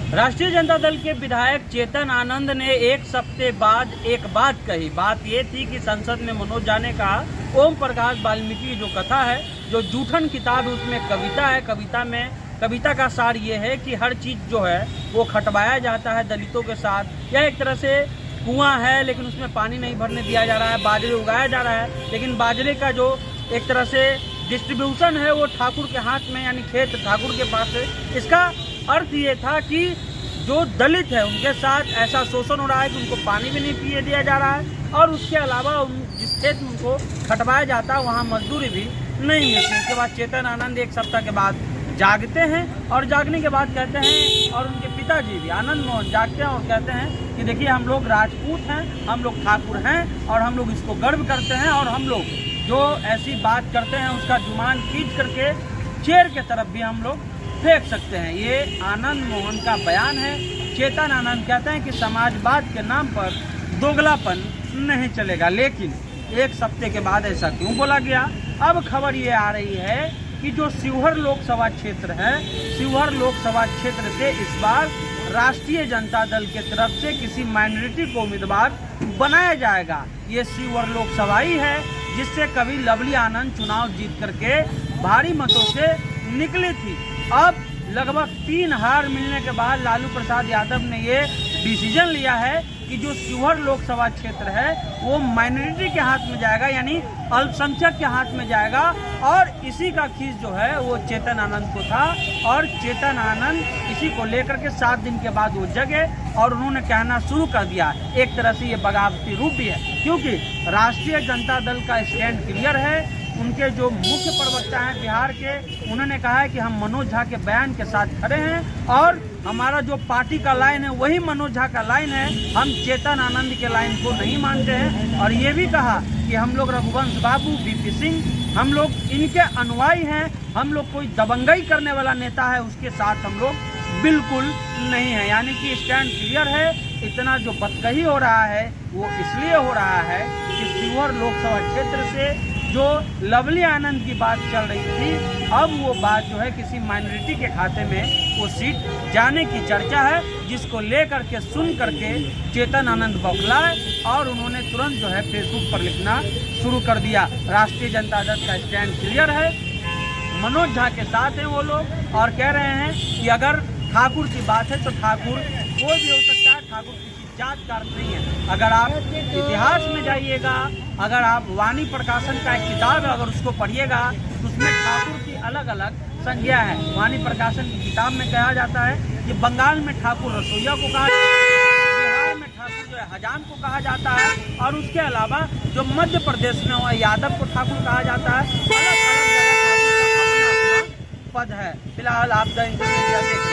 राष्ट्रीय जनता दल के विधायक चेतन आनंद ने एक सप्ताह बाद एक बात कही। बात ये थी कि संसद में मनोज झा ने कहा ओम प्रकाश वाल्मीकि की जो कथा है, जो जूठन किताब, उसमें कविता है। कविता का सार ये है कि हर चीज़ जो है वो खटवाया जाता है दलितों के साथ। यह एक तरह से कुआं है लेकिन उसमें पानी नहीं भरने दिया जा रहा है, बाजरे उगाया जा रहा है, लेकिन बाजरे का जो एक तरह से डिस्ट्रीब्यूशन है वो ठाकुर के हाथ में, यानी खेत ठाकुर के पास है। इसका अर्थ ये था कि जो दलित है उनके साथ ऐसा शोषण हो रहा है कि उनको पानी भी नहीं पिए दिया जा रहा है, और उसके अलावा जिस खेत में उनको खटवाया जाता है वहाँ मजदूरी भी नहीं मिलती। इसके बाद चेतन आनंद एक सप्ताह के बाद जागते हैं, और जागने के बाद कहते हैं, और उनके पिताजी भी आनंद मोहन जागते हैं और कहते हैं कि देखिए हम लोग राजपूत हैं, हम लोग ठाकुर हैं, और हम लोग इसको गर्व करते हैं, और हम लोग जो ऐसी बात करते हैं उसका जुबान खींच करके चेयर के तरफ भी हम लोग फेंक सकते हैं। ये आनंद मोहन का बयान है। चेतन आनंद कहते हैं कि समाजवाद के नाम पर दोगलापन नहीं चलेगा। लेकिन एक सप्ताह के बाद ऐसा क्यों बोला गया? अब खबर ये आ रही है कि जो शिवहर लोकसभा क्षेत्र है, शिवहर लोकसभा क्षेत्र से इस बार राष्ट्रीय जनता दल के तरफ से किसी माइनॉरिटी को उम्मीदवार बनाया जाएगा। ये शिवहर लोकसभा ही है जिससे कभी लवली आनंद चुनाव जीत करके भारी मतों से निकली थी। अब लगभग 3 हार मिलने के बाद लालू प्रसाद यादव ने ये डिसीजन लिया है कि जो शिवहर लोकसभा क्षेत्र है वो माइनॉरिटी के हाथ में जाएगा, यानी अल्पसंख्यक के हाथ में जाएगा। और इसी का खींच जो है वो चेतन आनंद को था, और चेतन आनंद इसी को लेकर के 7 दिन के बाद वो जगे और उन्होंने कहना शुरू कर दिया। एक तरह से ये बगावती रूप भी है, क्योंकि राष्ट्रीय जनता दल का स्टैंड क्लियर है। उनके जो मुख्य प्रवक्ता हैं बिहार के, उन्होंने कहा है कि हम मनोज झा के बयान के साथ खड़े हैं, और हमारा जो पार्टी का लाइन है वही मनोज झा का लाइन है, हम चेतन आनंद के लाइन को नहीं मानते हैं। और ये भी कहा कि हम लोग रघुवंश बाबू, बीपी सिंह, हम लोग इनके अनुयायी हैं, हम लोग कोई दबंगई करने वाला नेता है उसके साथ हम लोग बिल्कुल नहीं है। यानी कि स्टैंड क्लियर है। इतना जो बदकही हो रहा है वो इसलिए हो रहा है कि शिवहर लोकसभा क्षेत्र से जो लवली आनंद की बात चल रही थी, अब वो बात जो है किसी माइनॉरिटी के खाते में वो सीट जाने की चर्चा है, जिसको लेकर के सुन करके चेतन आनंद बौखलाए और उन्होंने तुरंत जो है फेसबुक पर लिखना शुरू कर दिया। राष्ट्रीय जनता दल का स्टैंड क्लियर है, मनोज झा के साथ हैं वो लोग, और कह रहे हैं कि अगर ठाकुर की बात है तो ठाकुर कोई भी हो सकता है, ठाकुर किसी जात का नहीं है। अगर आप इतिहास में जाइएगा, अगर आप वाणी प्रकाशन का एक किताब है, अगर उसको पढ़िएगा तो उसमें ठाकुर की अलग अलग संज्ञा है। वाणी प्रकाशन की किताब में कहा जाता है कि बंगाल में ठाकुर रसोइया को कहा जाता है, बिहार में ठाकुर जो है हजाम को कहा जाता है, और उसके अलावा जो मध्य प्रदेश में हुआ यादव को ठाकुर कहा जाता है। अलग अलग जगह ठाकुर का अपना अपना पद है। फिलहाल आप द इंडिया देख